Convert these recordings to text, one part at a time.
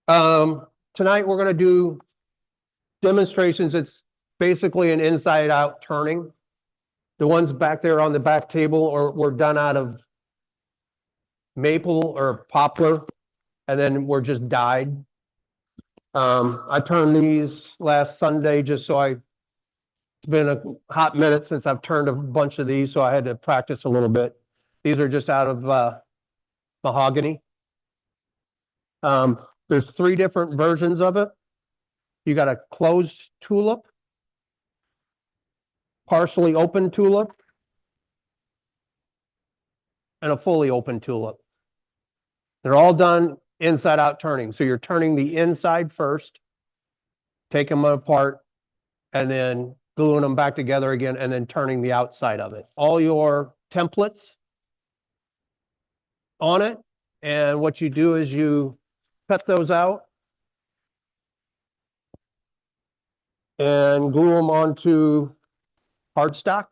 Tonight we're going to do demonstrations. It's basically an inside out turning. The ones back there on the back table were done out of maple or poplar, and then were just dyed. I turned these last Sunday it's been a hot minute since I've turned a bunch of these, so I had to practice a little bit. These are just out of mahogany. There's 3 different versions of it. You got a closed tulip, partially open tulip, and a fully open tulip. They're all done inside out turning. So you're turning the inside first, take them apart, and then gluing them back together again, and then turning the outside of it. All your templates on it, and what you do is you cut those out and glue them onto cardstock.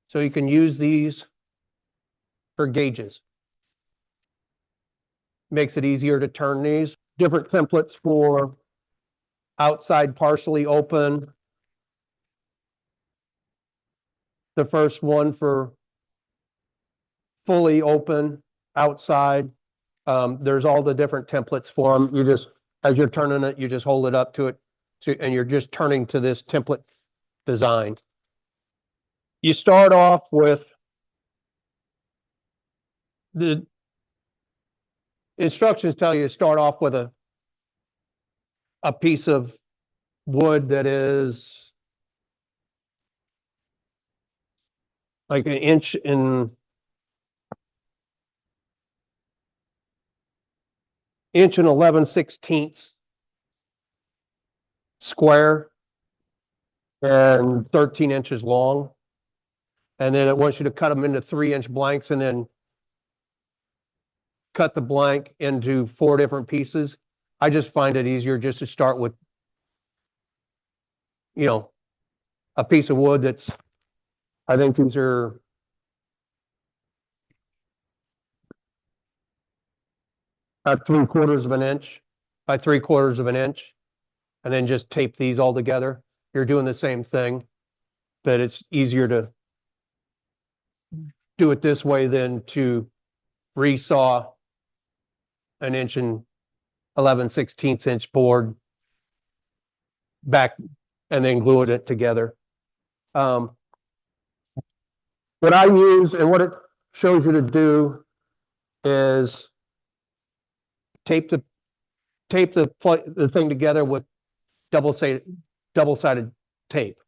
So you can use these for gauges. Makes it easier to turn these. Different templates for outside partially open. The first one for fully open outside. There's all the different templates for them. You just, as you're turning it, you just hold it up to it, and you're just turning to this template design. You start off with the instructions tell you to start off with a piece of wood that is like an inch and 11/16 square and 13 inches long. And then it wants you to cut them into 3-inch blanks, and then cut the blank into 4 different pieces. I just find it easier just to start with, a piece of wood that's, I think these are at 3/4 of an inch by 3/4 of an inch, and then just tape these all together. You're doing the same thing, but it's easier to do it this way than to resaw an inch and 11/16 inch board back and then glue it together. What I use and what it shows you to do is tape the thing together with double-sided tape.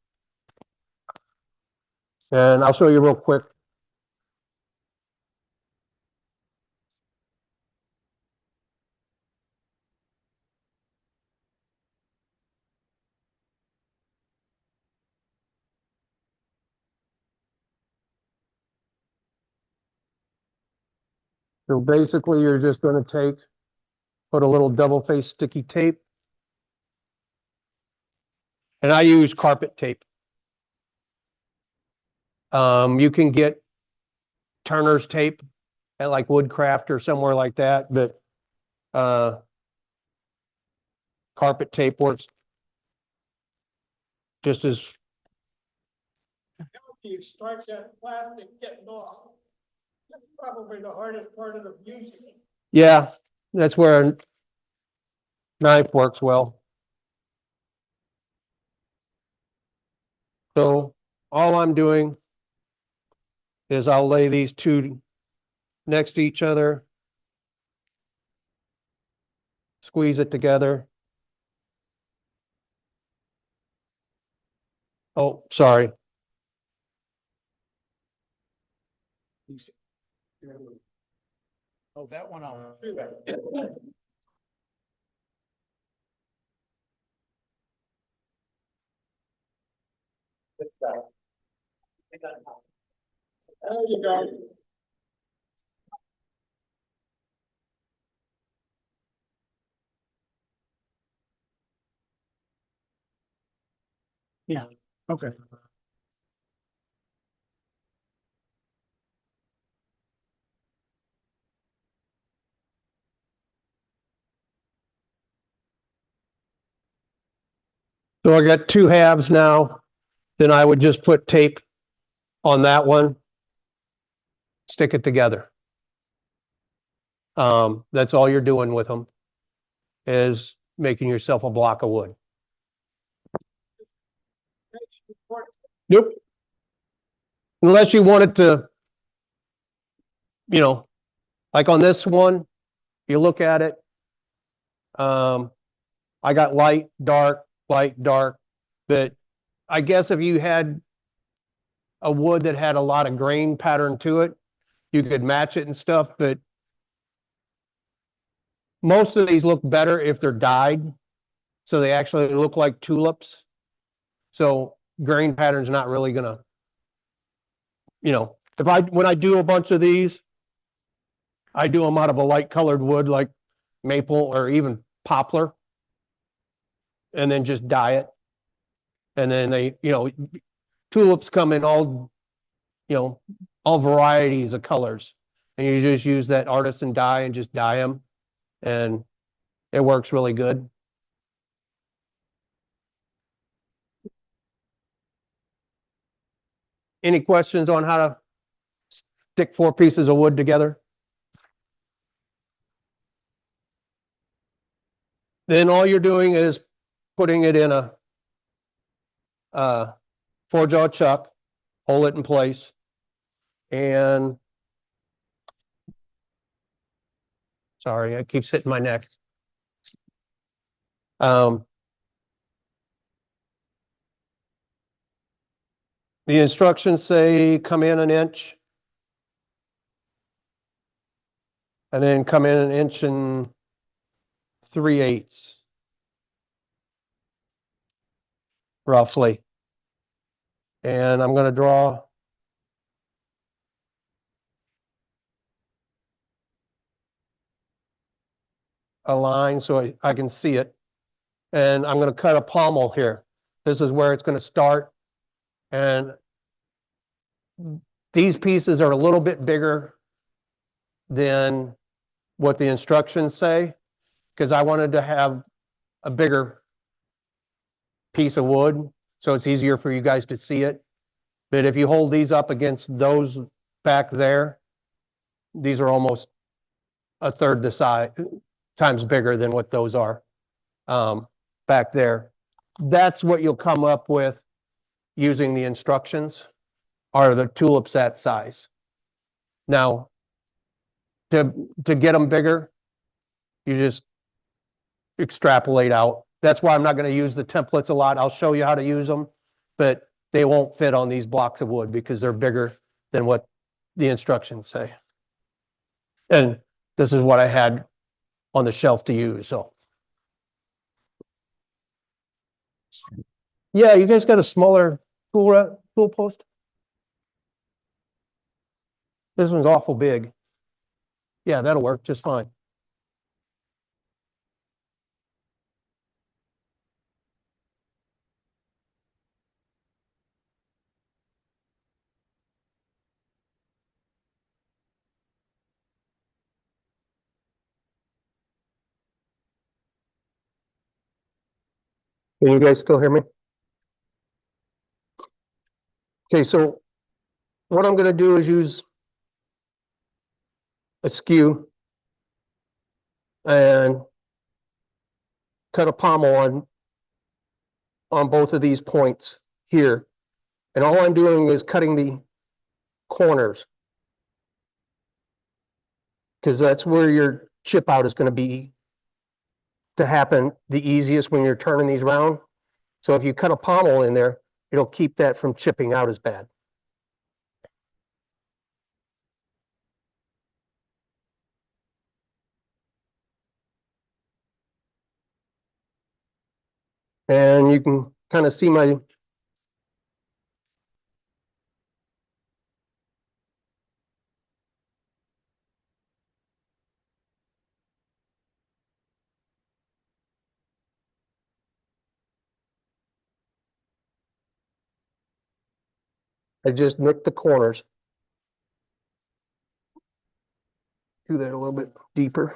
And I'll show you real quick. So basically, you're just going to put a little double-faced sticky tape. And I use carpet tape. You can get Turner's tape at like Woodcraft or somewhere like that, but carpet tape works just as. You start that plastic getting off. That's probably the hardest part of the music. Yeah, that's where a knife works well. So all I'm doing is I'll lay these 2 next to each other, squeeze it together. Oh, sorry. Oh, that one I'll do that. There you go. Yeah, okay. So I got two halves now. Then I would just put tape on that one, stick it together. That's all you're doing with them, is making yourself a block of wood. Nope. Unless you want it to, like on this one, you look at it. I got light, dark, but I guess if you had a wood that had a lot of grain pattern to it, you could match it and stuff, but most of these look better if they're dyed. So they actually look like tulips. So grain pattern's not really gonna, when I do a bunch of these, I do them out of a light colored wood like maple or even poplar, and then just dye it. And then tulips come in all varieties of colors. And you just use that artisan dye and just dye them. And it works really good. Any questions on how to stick 4 pieces of wood together? Then all you're doing is putting it in a 4-jaw chuck, hold it in place, and sorry, I keep hitting my neck. The instructions say come in an inch, and then come in an inch and 3/8, roughly. And I'm going to draw a line so I can see it. And I'm going to cut a pommel here. This is where it's going to start. And these pieces are a little bit bigger than what the instructions say, because I wanted to have a bigger piece of wood so it's easier for you guys to see it. But if you hold these up against those back there, these are almost a third the size, times bigger than what those are back there. That's what you'll come up with using the instructions, are the tulips that size. Now, to get them bigger, you just extrapolate out. That's why I'm not going to use the templates a lot. I'll show you how to use them, but they won't fit on these blocks of wood because they're bigger than what the instructions say. And this is what I had on the shelf to use. So yeah, you guys got a smaller tool post? This one's awful big. Yeah, that'll work just fine. Can you guys still hear me? Okay, so what I'm going to do is use a skew and cut a pommel on both of these points here. And all I'm doing is cutting the corners, because that's where your chip out is going to be to happen the easiest when you're turning these around. So if you cut a pommel in there, it'll keep that from chipping out as bad. And you can kind of see I just nicked the corners. Do that a little bit deeper.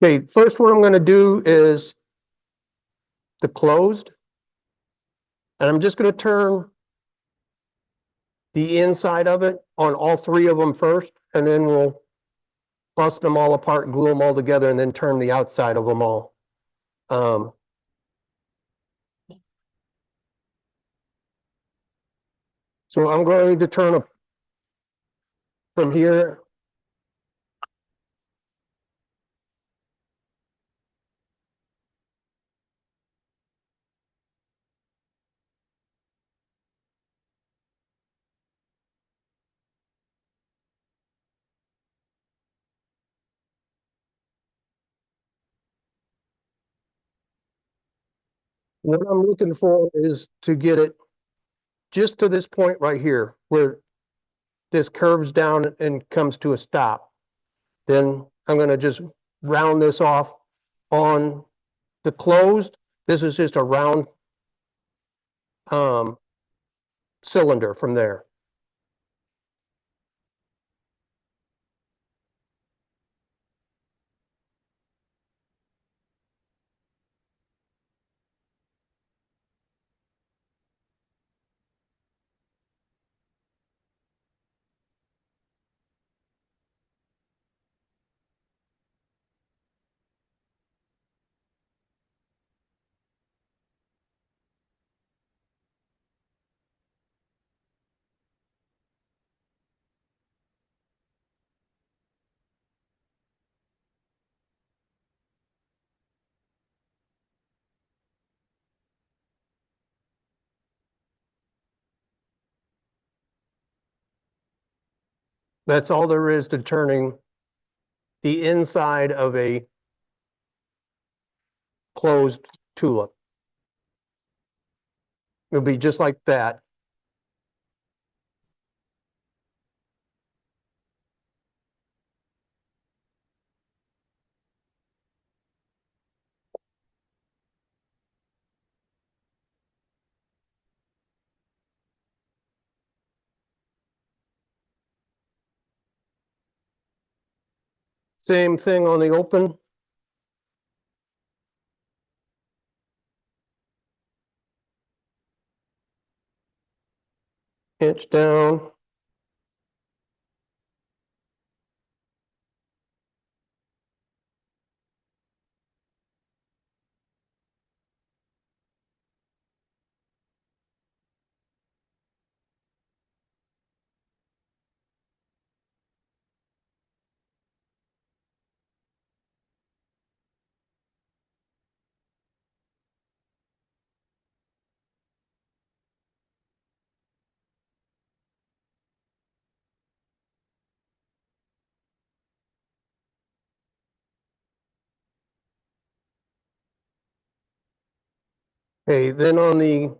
Okay, first what I'm gonna do is the closed. And I'm just gonna turn the inside of it on all three of them first, and then we'll bust them all apart, glue them all together, and then turn the outside of them all. So I'm going to turn from here. What I'm looking for is to get it just to this point right here, where this curves down and comes to a stop. Then I'm gonna just round this off on the closed. This is just a round cylinder from there. That's all there is to turning the inside of a closed tulip. It'll be just like that. Same thing on the open. Inch down. Okay, then on the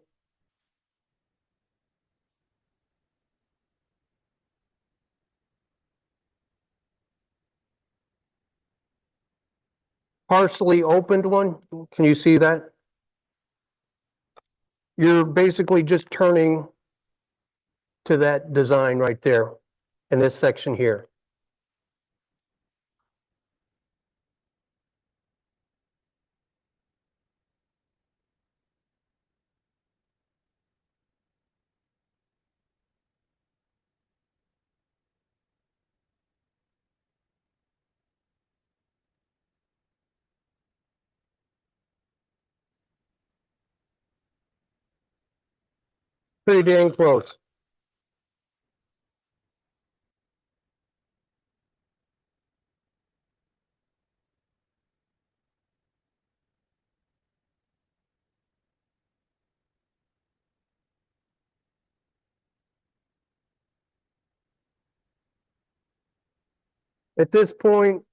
partially opened one, can you see that? You're basically just turning to that design right there in this section here. Pretty dang close. At this point,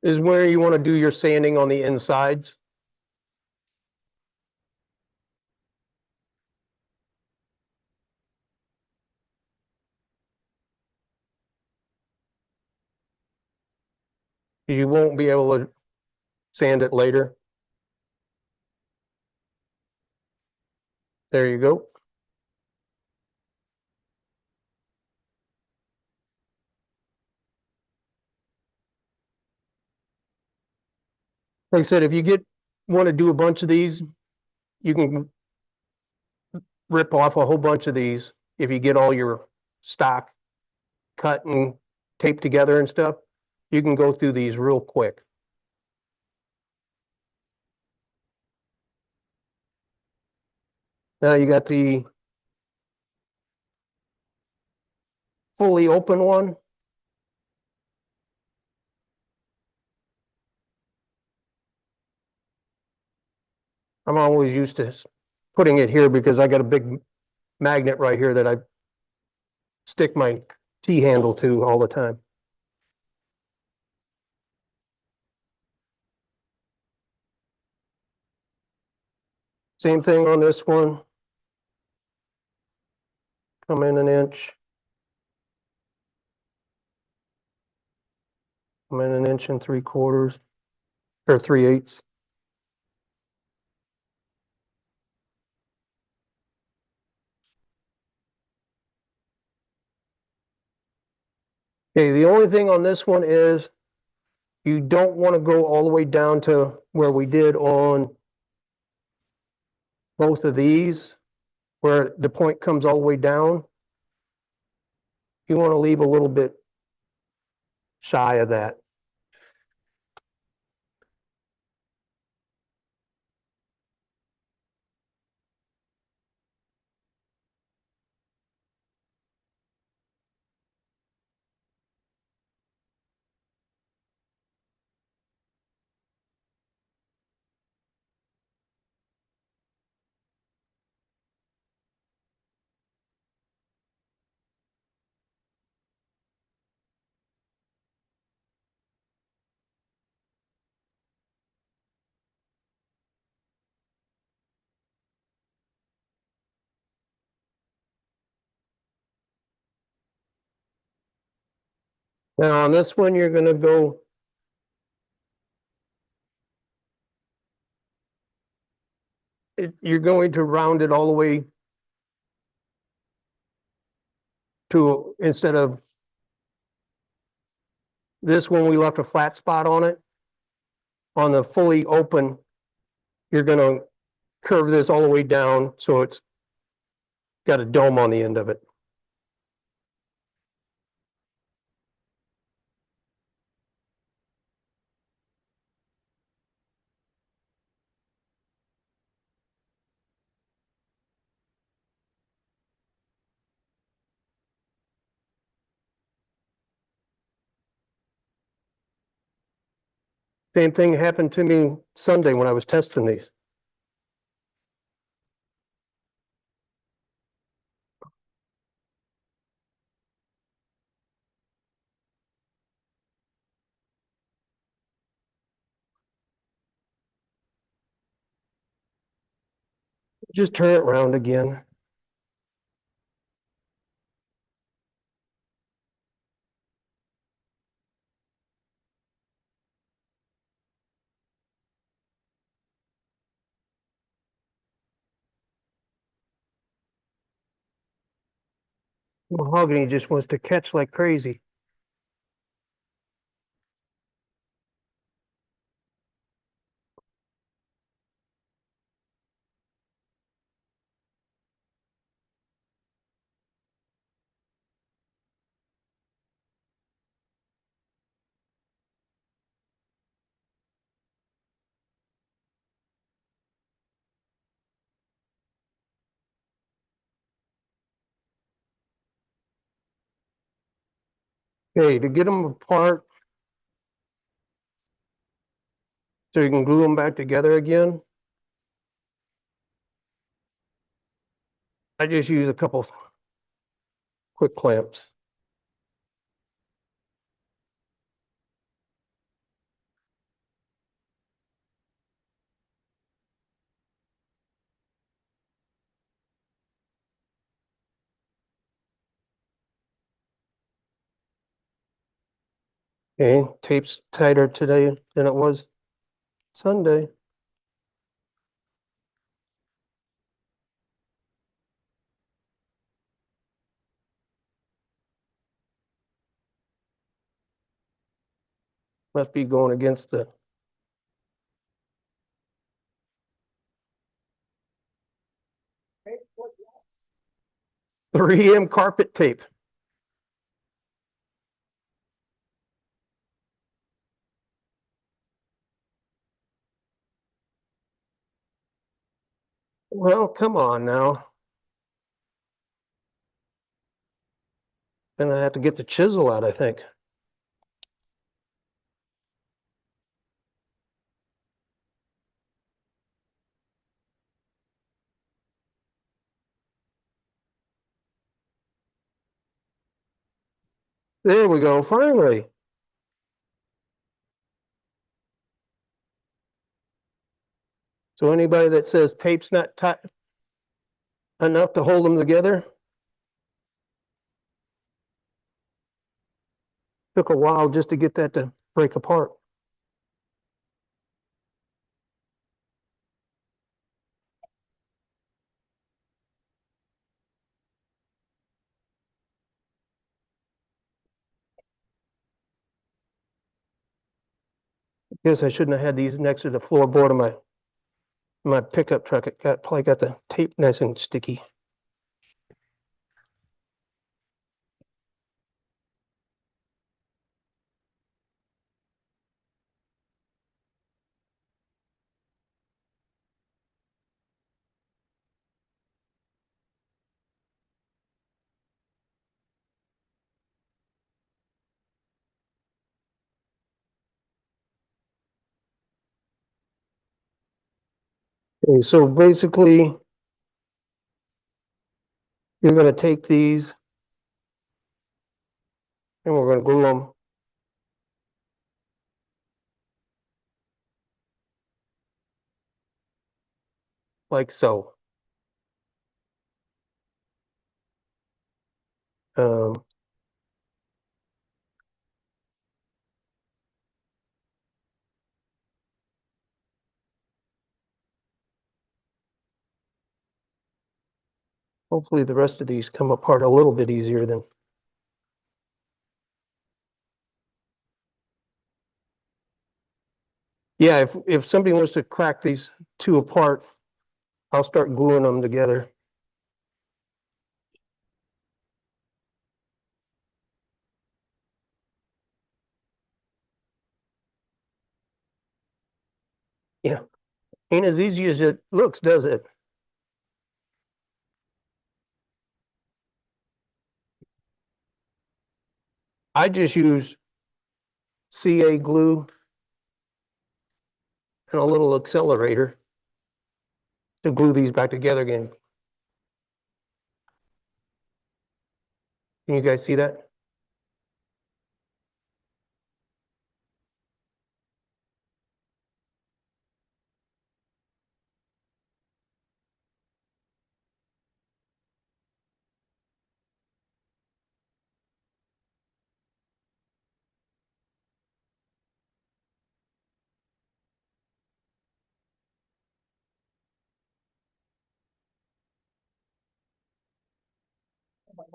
is where you want to do your sanding on the insides. You won't be able to sand it later. There you go. Like I said, if you want to do a bunch of these, you can rip off a whole bunch of these. If you get all your stock cut and taped together and stuff, you can go through these real quick. Now you got the fully open one. I'm always used to putting it here because I got a big magnet right here that I stick my T handle to all the time. Same thing on this one. Come in an inch. Come in an inch and 3/4 or 3/8. Okay, the only thing on this one is you don't want to go all the way down to where we did on both of these, where the point comes all the way down. You want to leave a little bit shy of that. Now on this one, you're going to go you're going to round it all the way to, instead of this one, we left a flat spot on it. On the fully open, you're going to curve this all the way down so it's got a dome on the end of it. Same thing happened to me Sunday when I was testing these. Just turn it around again. Mahogany just wants to catch like crazy. Okay, to get them apart so you can glue them back together again, I just use a couple quick clamps. Okay, tape's tighter today than it was Sunday. Must be going against the 3M carpet tape. Well, come on now. Gonna have to get the chisel out, I think. There we go, finally. So anybody that says tape's not tight enough to hold them together, took a while just to get that to break apart. Guess I shouldn't have had these next to the floorboard of my pickup truck. It probably got the tape nice and sticky. Okay, so basically, you're gonna take these and we're gonna glue them like so. Um, Hopefully the rest of these come apart a little bit easier than. Yeah, if somebody wants to crack these two apart, I'll start gluing them together. Yeah, ain't as easy as it looks, does it? I just use CA glue and a little accelerator to glue these back together again. Can you guys see that?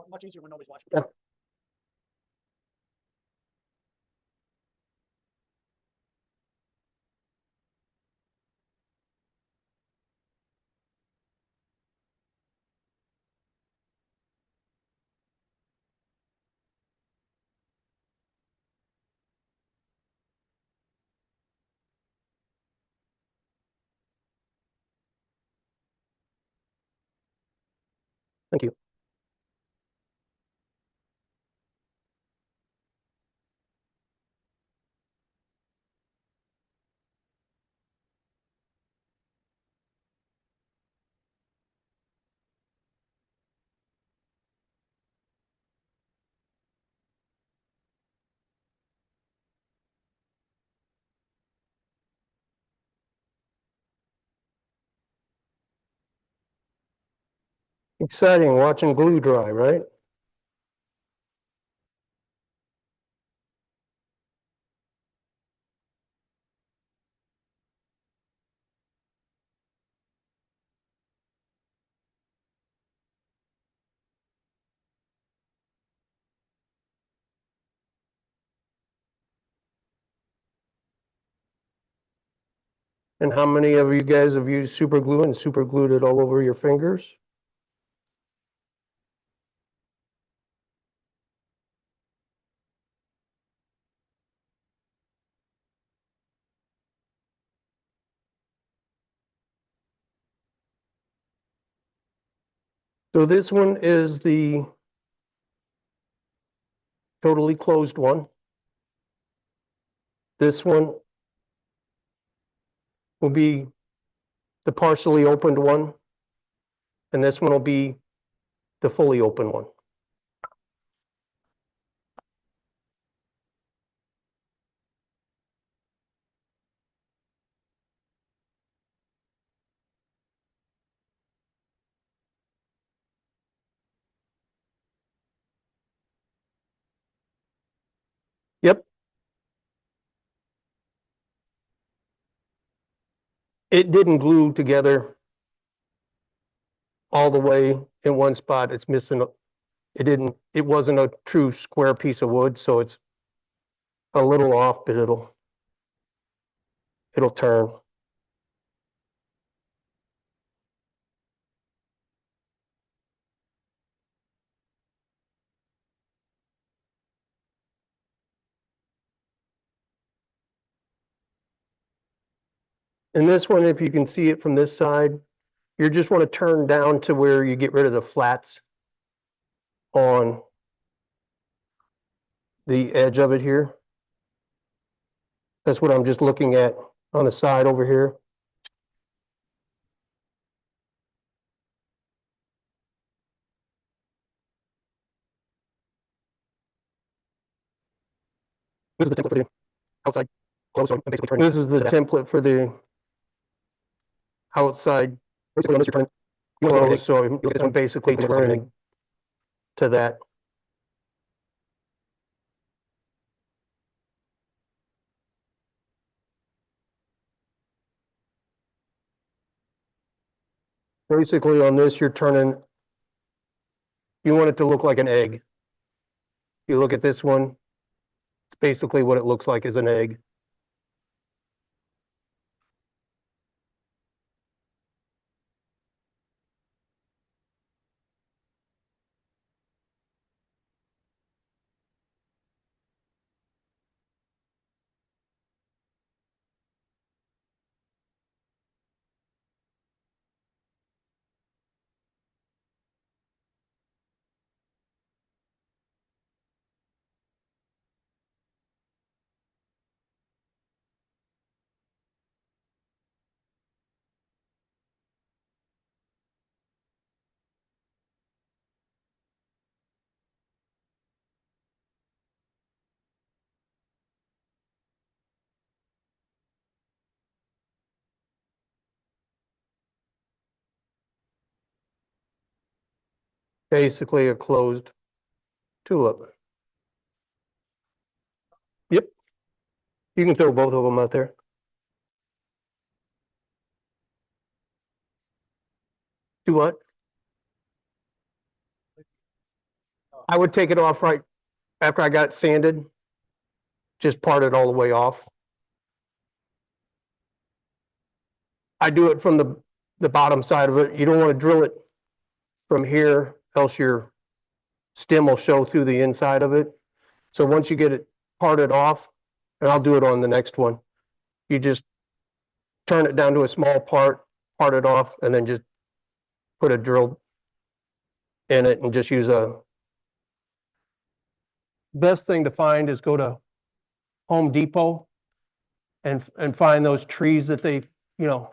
Much easier when nobody's watching. Yeah. Thank you. Exciting watching glue dry, right? And how many of you guys have used super glue and super glued it all over your fingers? So this one is the totally closed one. This one will be the partially opened one. And this one will be the fully open one. Yep. It didn't glue together all the way in one spot. It's missing, it wasn't a true square piece of wood, so it's a little off, but it'll turn. And this one, if you can see it from this side, you just want to turn down to where you get rid of the flats on the edge of it here. That's what I'm just looking at on the side over here. This is the template for the outside close. So I'm basically turning. This is the template for the outside. Basically, on this, you're turning close. So I'm basically turning to that. Basically, on this, you're turning. You want it to look like an egg. You look at this one. It's basically what it looks like is an egg. Basically, a closed tulip. Yep. You can throw both of them out there. Do what? I would take it off right after I got it sanded. Just part it all the way off. I do it from the bottom side of it. You don't want to drill it from here, else your stem will show through the inside of it. So once you get it parted off, and I'll do it on the next one, you just turn it down to a small part it off, and then just put a drill in it and just use a. Best thing to find is go to Home Depot and find those trees that they, the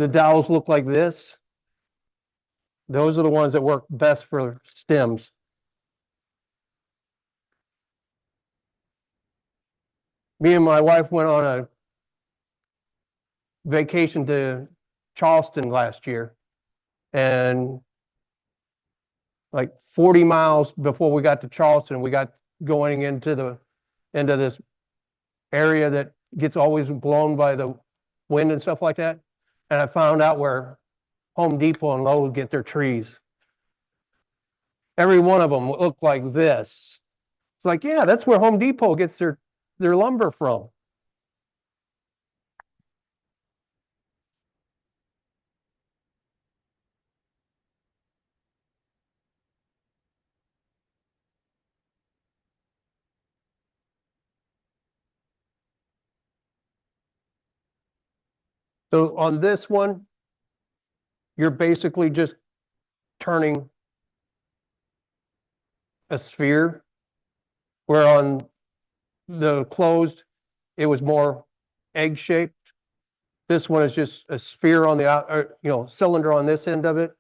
dowels look like this. Those are the ones that work best for stems. Me and my wife went on a vacation to Charleston last year, and like 40 miles before we got to Charleston, we got going into this area that gets always blown by the wind and stuff like that. And I found out where Home Depot and Lowe's get their trees. Every one of them looked like this. It's like, yeah, that's where Home Depot gets their lumber from. So on this one, you're basically just turning a sphere, where on the closed, it was more egg shaped. This one is just a sphere on the out, or, cylinder on this end of it,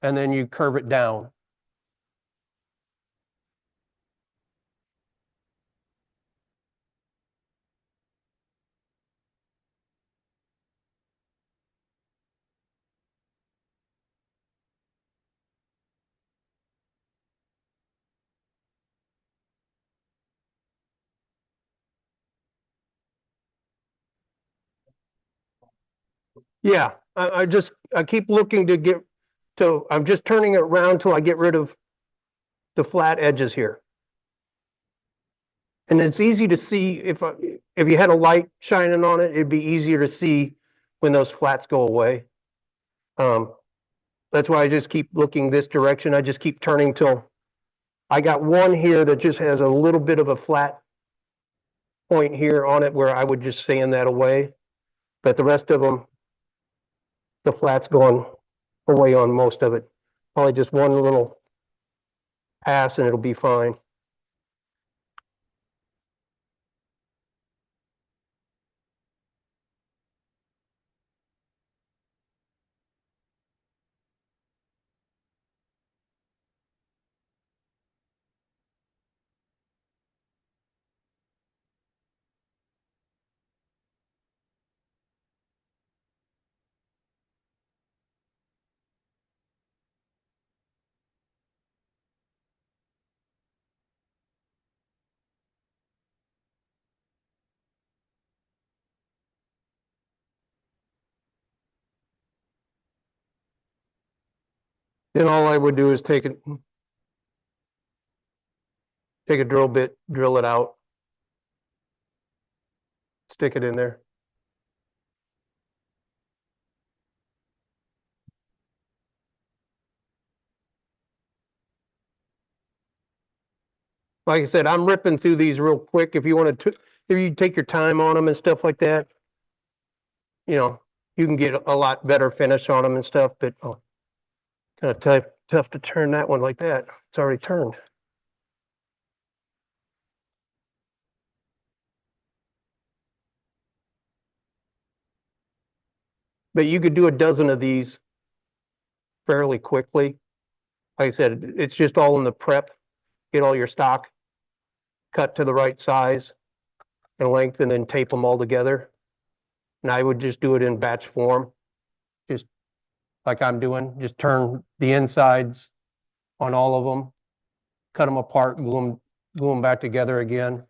and then you curve it down. Yeah, I keep looking to get to, I'm just turning it around till I get rid of the flat edges here. And it's easy to see if you had a light shining on it, it'd be easier to see when those flats go away. That's why I just keep looking this direction. I just keep turning till I got one here that just has a little bit of a flat point here on it where I would just sand that away. But the rest of them, the flat's going away on most of it. Probably just one little pass and it'll be fine. Then all I would do is take a drill bit, drill it out, stick it in there. Like I said, I'm ripping through these real quick. If you want to, if you take your time on them and stuff like that, you can get a lot better finish on them and stuff, but kind of tough to turn that one like that. It's already turned. But you could do a dozen of these fairly quickly. Like I said, it's just all in the prep. Get all your stock cut to the right size and length, and then tape them all together. And I would just do it in batch form, just like I'm doing. Just turn the insides on all of them, cut them apart, glue them back together again.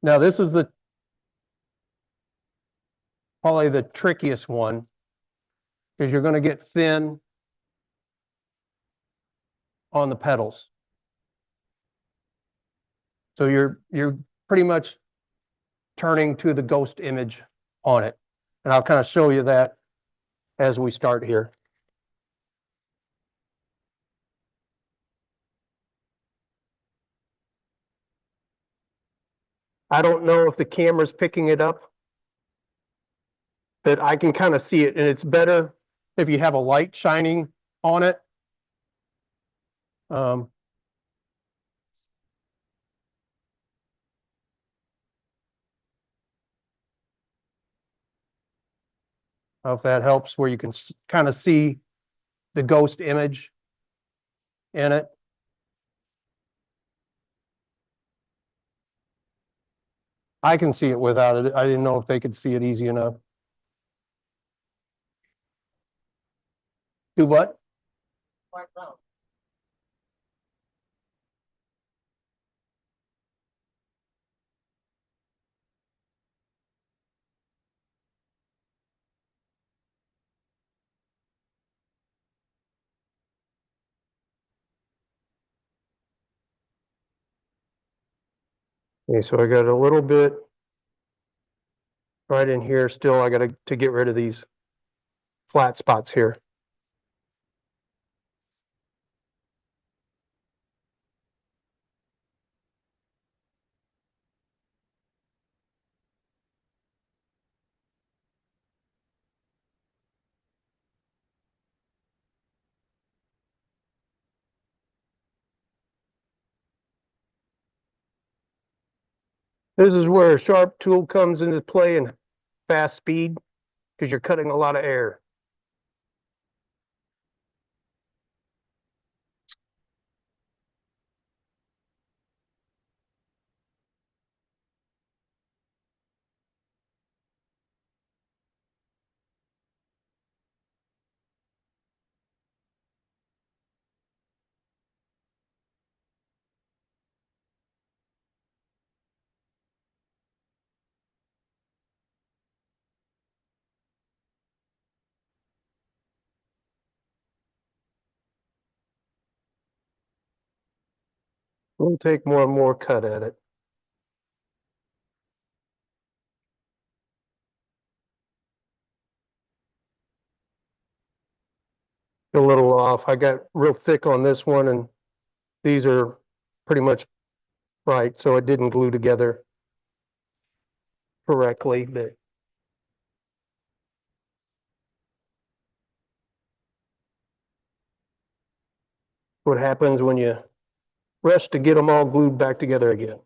Now this is probably the trickiest one, because you're going to get thin on the petals. So you're pretty much turning to the ghost image on it. And I'll kind of show you that as we start here. I don't know if the camera's picking it up, but I can kind of see it, and it's better if you have a light shining on it. If that helps, where you can kind of see the ghost image in it. I can see it without it. I didn't know if they could see it easy enough. Do what? Okay, so I got a little bit right in here still. I got to get rid of these flat spots here. This is where a sharp tool comes into play and fast speed, because you're cutting a lot of air. We'll take more and more cut at it. A little off. I got real thick on this one, and these are pretty much right, so it didn't glue together correctly, but what happens when you rush to get them all glued back together again.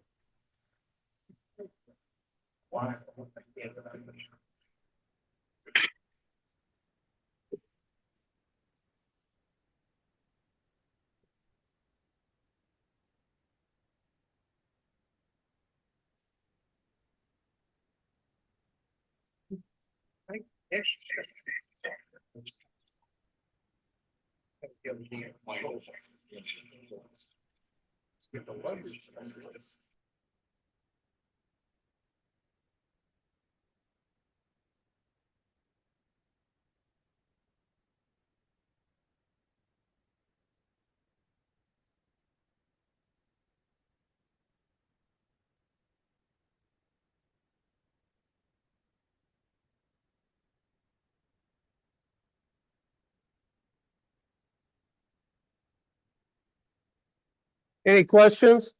Any questions?